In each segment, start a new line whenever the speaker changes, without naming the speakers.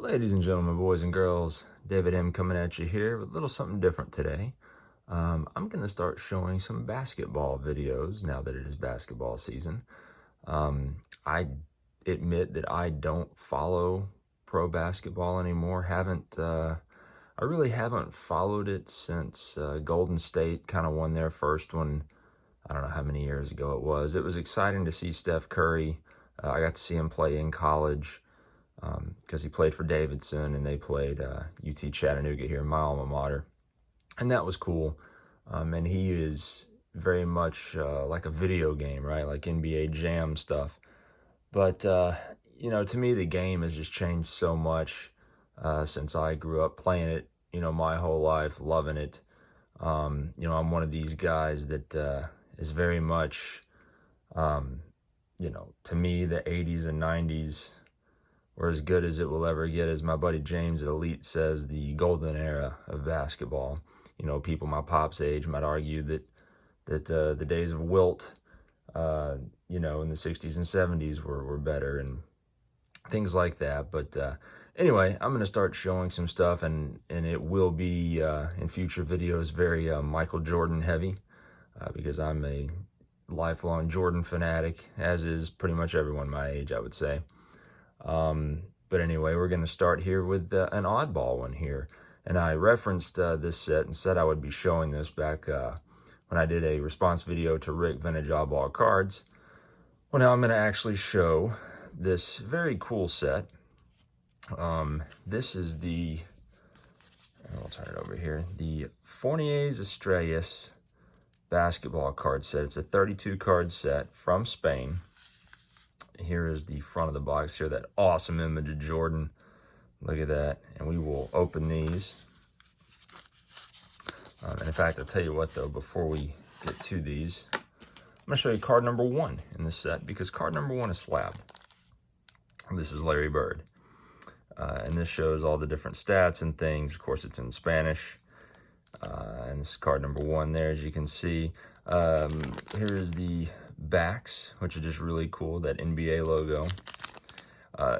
Ladies and gentlemen, boys and girls, David M. coming at you here with a little something different today. I'm going to start showing some basketball videos now that it is basketball season. I admit that I don't follow pro basketball anymore. I really haven't followed it since Golden State kind of won their first one. I don't know how many years ago it was. It was exciting to see Steph Curry. I got to see him play in college. Because he played for Davidson and they played UT Chattanooga here, my alma mater. And that was cool. And he is very much like a video game, right? Like NBA Jam stuff. But, to me, the game has just changed so much since I grew up playing it, my whole life, loving it. I'm one of these guys that is very much, to me, the 80s and 90s were as good as it will ever get. As my buddy James at Elite says, the golden era of basketball. People my pop's age might argue that the days of Wilt, in the 60s and 70s were better and things like that. But anyway, I'm going to start showing some stuff, and it will be in future videos very Michael Jordan heavy because I'm a lifelong Jordan fanatic, as is pretty much everyone my age, I would say. But anyway, we're going to start here with an oddball one here. And I referenced this set and said I would be showing this back when I did a response video to Rick Vintage Oddball Cards. Well, now I'm going to actually show this very cool set. This is I'll turn it over here, the Fournier's Estrellas basketball card set. It's a 32 card set from Spain. Here is the front of the box here, that awesome image of Jordan. Look at that. And we will open these. And in fact, I'll tell you what, though, before we get to these, I'm going to show you card number 1 in this set, because card number 1 is slabbed. This is Larry Bird. And this shows all the different stats and things. Of course, it's in Spanish. And this is card number 1 there, as you can see. Here is the backs, which are just really cool, that NBA logo.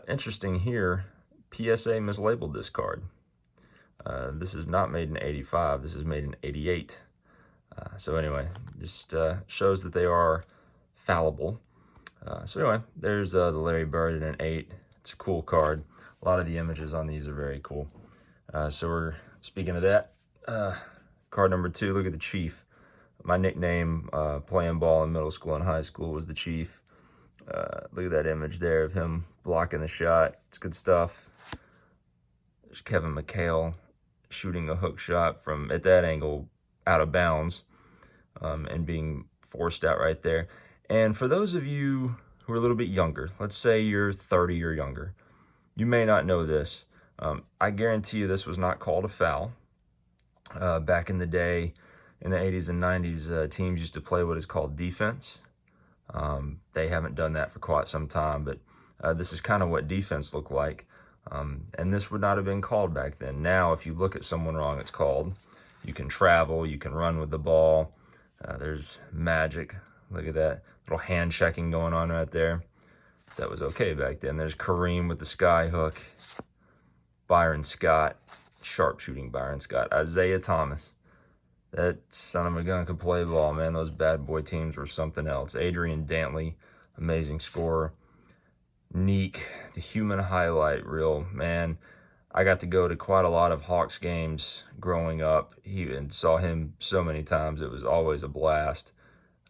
Interesting here, PSA mislabeled this card. This is not made in 85, this is made in 88. So anyway, just shows that they are fallible. So anyway, there's the Larry Bird in an 8. It's a cool card. A lot of the images on these are very cool. So we're speaking of that. Card number 2, look at the Chief. My nickname playing ball in middle school and high school was the Chief. Look at that image there of him blocking the shot. It's good stuff. There's Kevin McHale shooting a hook shot from, at that angle, out of bounds and being forced out right there. And for those of you who are a little bit younger, let's say you're 30 or younger, you may not know this. I guarantee you this was not called a foul. Back in the day, in the 80s and 90s, teams used to play what is called defense. They haven't done that for quite some time, but this is kind of what defense looked like. And this would not have been called back then. Now, if you look at someone wrong, it's called. You can travel, you can run with the ball. There's magic. Look at that little hand checking going on right there. That was okay back then. There's Kareem with the sky hook. Byron Scott, sharpshooting Byron Scott. Isaiah Thomas. That son of a gun could play ball, man. Those bad boy teams were something else. Adrian Dantley, amazing scorer. Neek, the human highlight reel, man. I got to go to quite a lot of Hawks games growing up. And saw him so many times. It was always a blast.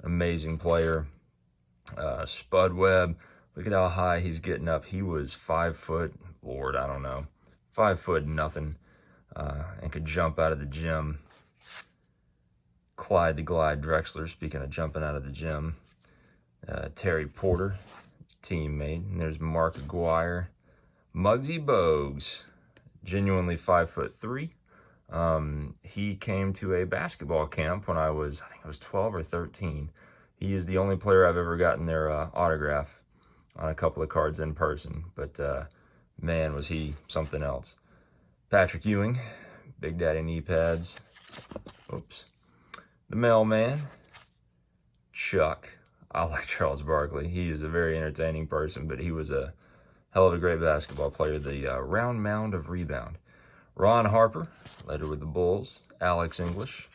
Amazing player. Spud Webb, look at how high he's getting up. He was 5 foot, Lord, I don't know, 5 foot nothing, and could jump out of the gym. Clyde the Glide Drexler, speaking of jumping out of the gym. Terry Porter, teammate. And there's Mark Aguirre. Muggsy Bogues, genuinely 5'3". He came to a basketball camp when I think I was 12 or 13. He is the only player I've ever gotten their autograph on a couple of cards in person. But man, was he something else. Patrick Ewing, Big Daddy knee pads. Oops. The mailman, Chuck. I like Charles Barkley. He is a very entertaining person, but he was a Hell of a great basketball player, the round mound of rebound. Ron Harper, later with the Bulls. Alex English.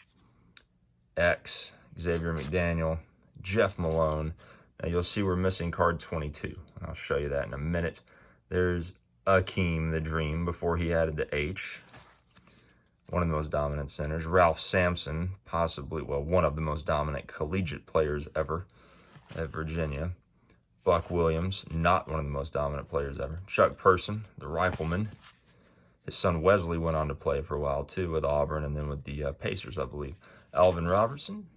X, Xavier McDaniel. Jeff Malone. Now you'll see we're missing card 22. I'll show you that in a minute. There's Akeem the Dream before he added the H. One of the most dominant centers. Ralph Sampson, possibly, well, one of the most dominant collegiate players ever at Virginia. Buck Williams, not one of the most dominant players ever. Chuck Person, the rifleman. His son Wesley went on to play for a while, too, with Auburn and then with the Pacers, I believe. Alvin Robertson,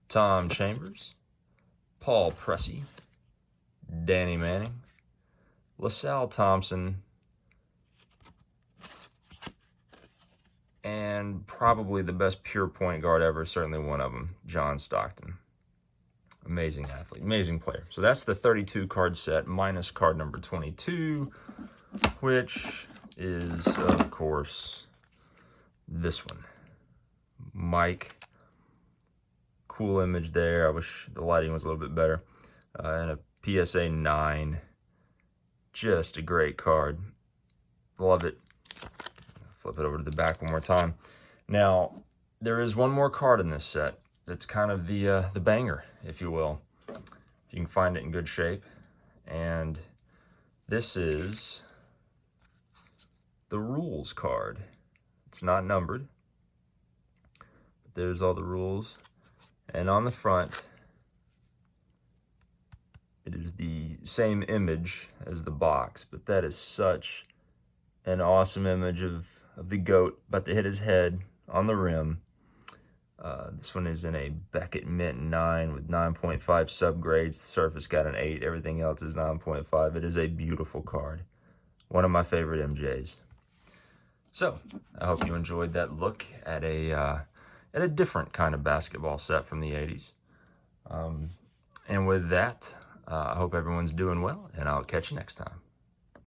Tom Chambers, Paul Pressey, Danny Manning, LaSalle Thompson, and probably the best pure point guard ever, certainly one of them, John Stockton. Amazing athlete, amazing player. So that's the 32 card set minus card number 22, which is, of course, this one. Mike. Cool image there. I wish the lighting was a little bit better. And a PSA 9. Just a great card. Love it. Flip it over to the back one more time. Now, there is one more card in this set that's kind of the banger, if you will. If you can find it in good shape. And this is the rules card. It's not numbered. But there's all the rules. And on the front, it is the same image as the box, but that is such an awesome image of the GOAT about to hit his head on the rim. This one is in a Beckett Mint 9 with 9.5 subgrades. The surface got an 8. Everything else is 9.5. It is a beautiful card. One of my favorite MJs. So, I hope you enjoyed that look at a different kind of basketball set from the 80s. And with that, I hope everyone's doing well, and I'll catch you next time.